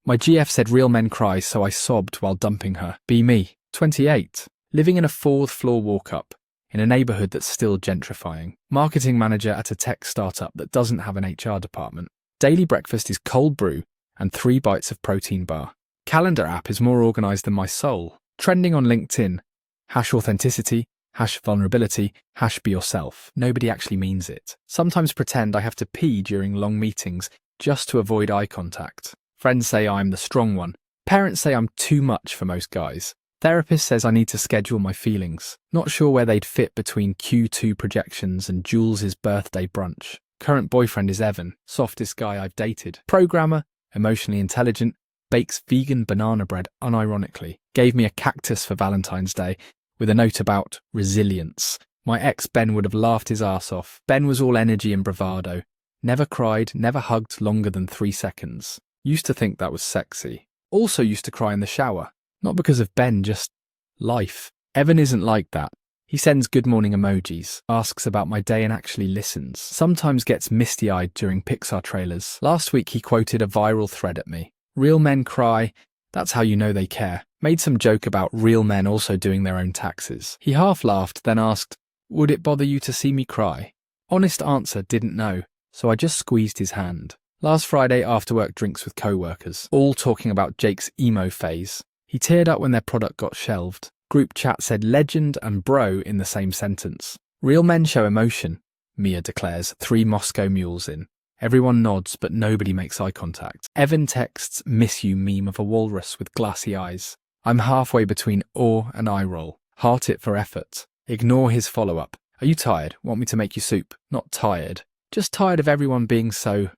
My GF said real men cry, so I sobbed while dumping her. Be me. 28. Living in a 4th floor walk-up, in a neighbourhood that's still gentrifying. Marketing manager at a tech startup that doesn't have an HR department. Daily breakfast is cold brew and 3 bites of protein bar. Calendar app is more organised than my soul. Trending on LinkedIn. #authenticity, #vulnerability, #be yourself. Nobody actually means it. Sometimes pretend I have to pee during long meetings just to avoid eye contact. Friends say I'm the strong one. Parents say I'm too much for most guys. Therapist says I need to schedule my feelings. Not sure where they'd fit between Q2 projections and Jules's birthday brunch. Current boyfriend is Evan, softest guy I've dated. Programmer, emotionally intelligent, bakes vegan banana bread unironically. Gave me a cactus for Valentine's Day with a note about resilience. My ex Ben would have laughed his ass off. Ben was all energy and bravado. Never cried, never hugged longer than 3 seconds. Used to think that was sexy. Also used to cry in the shower. Not because of Ben, just life. Evan isn't like that. He sends good morning emojis, asks about my day and actually listens. Sometimes gets misty-eyed during Pixar trailers. Last week he quoted a viral thread at me. Real men cry, that's how you know they care. Made some joke about real men also doing their own taxes. He half laughed, then asked, would it bother you to see me cry? Honest answer, didn't know, so I just squeezed his hand. Last Friday, after work drinks with co-workers, all talking about Jake's emo phase. He teared up when their product got shelved. Group chat said legend and bro in the same sentence. Real men show emotion, Mia declares, 3 Moscow mules in. Everyone nods, but nobody makes eye contact. Evan texts miss you meme of a walrus with glassy eyes. I'm halfway between awe and eye roll. Heart it for effort. Ignore his follow-up. Are you tired? Want me to make you soup? Not tired. Just tired of everyone being so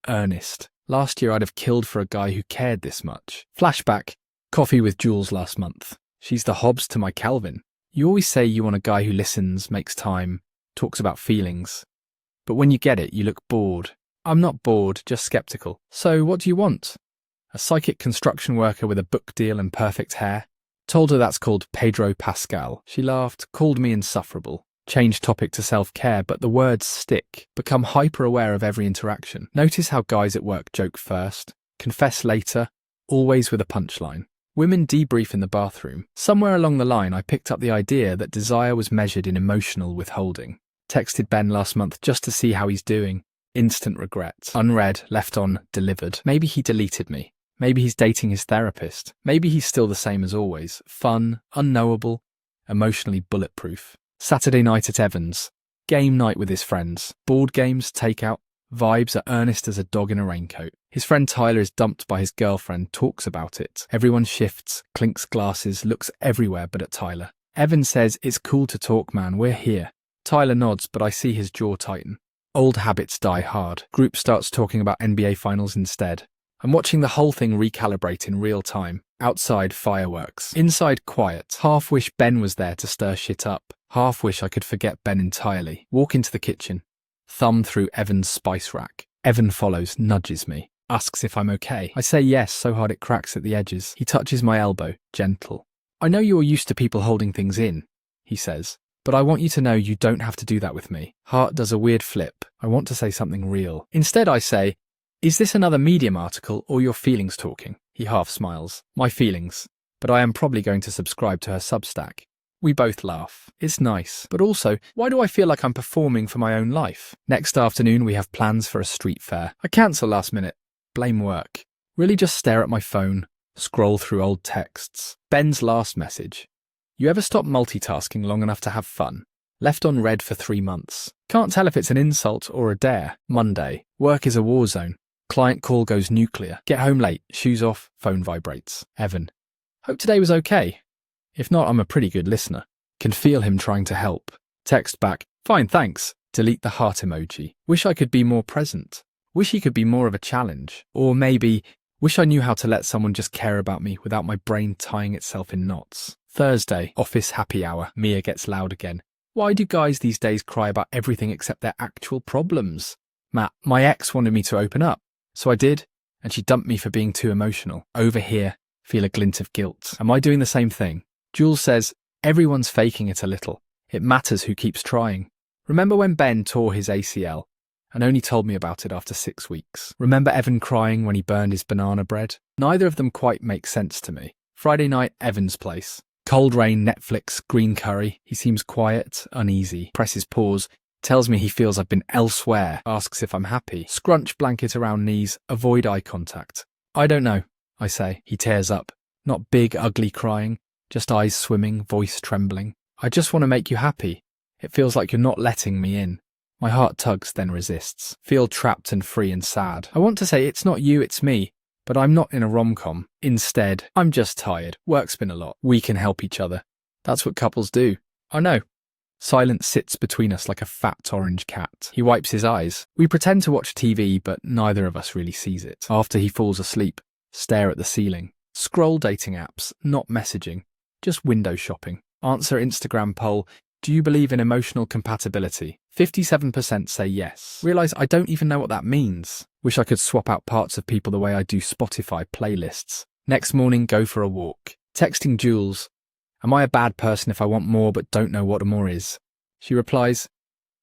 earnest. Last year I'd have killed for a guy who cared this much. Flashback. Coffee with Jules last month. She's the Hobbes to my Calvin. You always say you want a guy who listens, makes time, talks about feelings. But when you get it, you look bored. I'm not bored, just skeptical. So what do you want? A psychic construction worker with a book deal and perfect hair? Told her that's called Pedro Pascal. She laughed, called me insufferable. Changed topic to self-care, but the words stick. Become hyper-aware of every interaction. Notice how guys at work joke first, confess later, always with a punchline. Women debrief in the bathroom. Somewhere along the line, I picked up the idea that desire was measured in emotional withholding. Texted Ben last month just to see how he's doing. Instant regret. Unread, left on, delivered. Maybe he deleted me. Maybe he's dating his therapist. Maybe he's still the same as always. Fun, unknowable, emotionally bulletproof. Saturday night at Evans. Game night with his friends. Board games, takeout. Vibes are earnest as a dog in a raincoat. His friend Tyler is dumped by his girlfriend, talks about it. Everyone shifts, clinks glasses, looks everywhere but at Tyler. Evan says, it's cool to talk, man, we're here. Tyler nods, but I see his jaw tighten. Old habits die hard. Group starts talking about NBA finals instead. I'm watching the whole thing recalibrate in real time. Outside, fireworks. Inside, quiet. Half wish Ben was there to stir shit up. Half wish I could forget Ben entirely. Walk into the kitchen. Thumb through Evan's spice rack. Evan follows, nudges me. Asks if I'm okay. I say yes, so hard it cracks at the edges. He touches my elbow, gentle. I know you're used to people holding things in, he says. But I want you to know you don't have to do that with me. Heart does a weird flip. I want to say something real. Instead I say, is this another Medium article or your feelings talking? He half smiles. My feelings. But I am probably going to subscribe to her Substack. We both laugh. It's nice. But also, why do I feel like I'm performing for my own life? Next afternoon we have plans for a street fair. I cancel last minute. Blame work. Really just stare at my phone. Scroll through old texts. Ben's last message. You ever stop multitasking long enough to have fun? Left on read for 3 months. Can't tell if it's an insult or a dare. Monday. Work is a war zone. Client call goes nuclear. Get home late. Shoes off. Phone vibrates. Evan. Hope today was okay. If not, I'm a pretty good listener. Can feel him trying to help. Text back. Fine, thanks. Delete the heart emoji. Wish I could be more present. Wish he could be more of a challenge. Or maybe, wish I knew how to let someone just care about me without my brain tying itself in knots. Thursday, office happy hour. Mia gets loud again. Why do guys these days cry about everything except their actual problems? Matt, my ex wanted me to open up. So I did, and she dumped me for being too emotional. Over here, feel a glint of guilt. Am I doing the same thing? Jules says, everyone's faking it a little. It matters who keeps trying. Remember when Ben tore his ACL? and only told me about it after 6 weeks. Remember Evan crying when he burned his banana bread? Neither of them quite make sense to me. Friday night, Evan's place. Cold rain, Netflix, green curry. He seems quiet, uneasy, presses pause, tells me he feels I've been elsewhere, asks if I'm happy. Scrunch blanket around knees, avoid eye contact. I don't know, I say. He tears up. Not big, ugly crying, just eyes swimming, voice trembling. I just want to make you happy. It feels like you're not letting me in. My heart tugs, then resists. Feel trapped and free and sad. I want to say it's not you, it's me, but I'm not in a rom-com. Instead, I'm just tired. Work's been a lot. We can help each other. That's what couples do. I know. Silence sits between us like a fat orange cat. He wipes his eyes. We pretend to watch TV, but neither of us really sees it. After he falls asleep, stare at the ceiling. Scroll dating apps, not messaging. Just window shopping. Answer Instagram poll. Do you believe in emotional compatibility? 57% say yes. Realise I don't even know what that means. Wish I could swap out parts of people the way I do Spotify playlists. Next morning, go for a walk. Texting Jules. Am I a bad person if I want more but don't know what more is? She replies,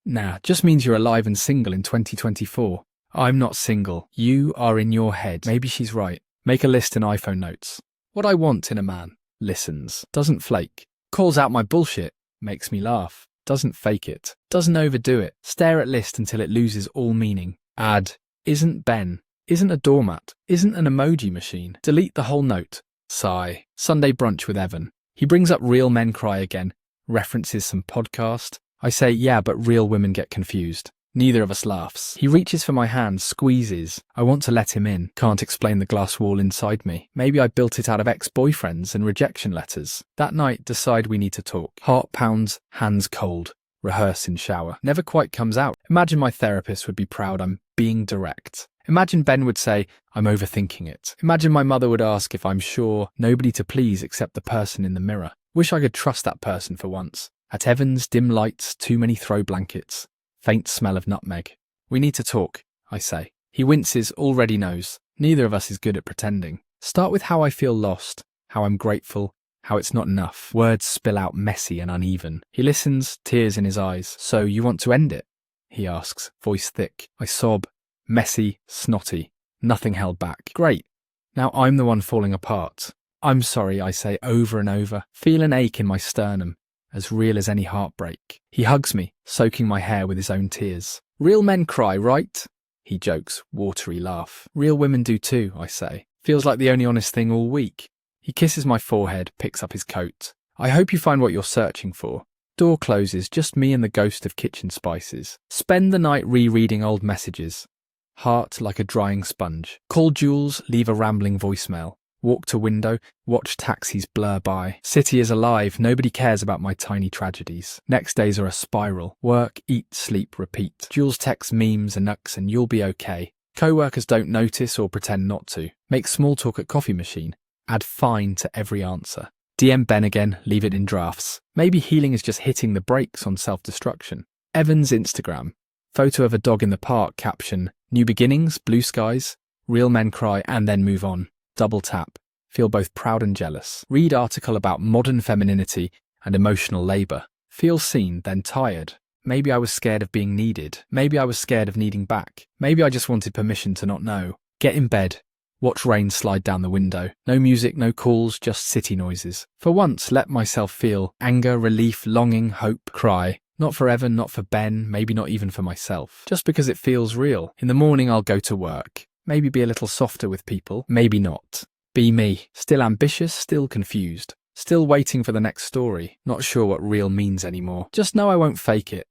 nah, just means you're alive and single in 2024. I'm not single. You are in your head. Maybe she's right. Make a list in iPhone notes. What I want in a man. Listens. Doesn't flake. Calls out my bullshit. Makes me laugh. Doesn't fake it. Doesn't overdo it. Stare at list until it loses all meaning. Add. Isn't Ben. Isn't a doormat. Isn't an emoji machine. Delete the whole note. Sigh. Sunday brunch with Evan. He brings up Real Men Cry again. References some podcast. I say, yeah, but real women get confused. Neither of us laughs. He reaches for my hand, squeezes. I want to let him in. Can't explain the glass wall inside me. Maybe I built it out of ex-boyfriends and rejection letters. That night, decide we need to talk. Heart pounds, hands cold. Rehearse in shower. Never quite comes out. Imagine my therapist would be proud I'm being direct. Imagine Ben would say, I'm overthinking it. Imagine my mother would ask if I'm sure nobody to please except the person in the mirror. Wish I could trust that person for once. At Evans, dim lights, too many throw blankets. Faint smell of nutmeg. We need to talk, I say. He winces, already knows. Neither of us is good at pretending. Start with how I feel lost, how I'm grateful, how it's not enough. Words spill out messy and uneven. He listens, tears in his eyes. So you want to end it? He asks, voice thick. I sob. Messy, snotty. Nothing held back. Great. Now I'm the one falling apart. I'm sorry, I say over and over. Feel an ache in my sternum. As real as any heartbreak. He hugs me, soaking my hair with his own tears. Real men cry, right? He jokes, watery laugh. Real women do too, I say. Feels like the only honest thing all week. He kisses my forehead, picks up his coat. I hope you find what you're searching for. Door closes, just me and the ghost of kitchen spices. Spend the night rereading old messages. Heart like a drying sponge. Call Jules, leave a rambling voicemail. Walk to window, watch taxis blur by. City is alive, nobody cares about my tiny tragedies. Next days are a spiral. Work, eat, sleep, repeat. Jules texts memes and nucks and you'll be okay. Co-workers don't notice or pretend not to. Make small talk at coffee machine. Add fine to every answer. DM Ben again, leave it in drafts. Maybe healing is just hitting the brakes on self-destruction. Evan's Instagram. Photo of a dog in the park, caption, new beginnings, blue skies. Real men cry and then move on. Double tap. Feel both proud and jealous. Read article about modern femininity and emotional labour. Feel seen, then tired. Maybe I was scared of being needed. Maybe I was scared of needing back. Maybe I just wanted permission to not know. Get in bed. Watch rain slide down the window. No music, no calls, just city noises. For once, let myself feel anger, relief, longing, hope, cry. Not for Evan, not for Ben, maybe not even for myself. Just because it feels real. In the morning, I'll go to work. Maybe be a little softer with people, maybe not. Be me. Still ambitious, still confused. Still waiting for the next story. Not sure what real means anymore. Just know I won't fake it.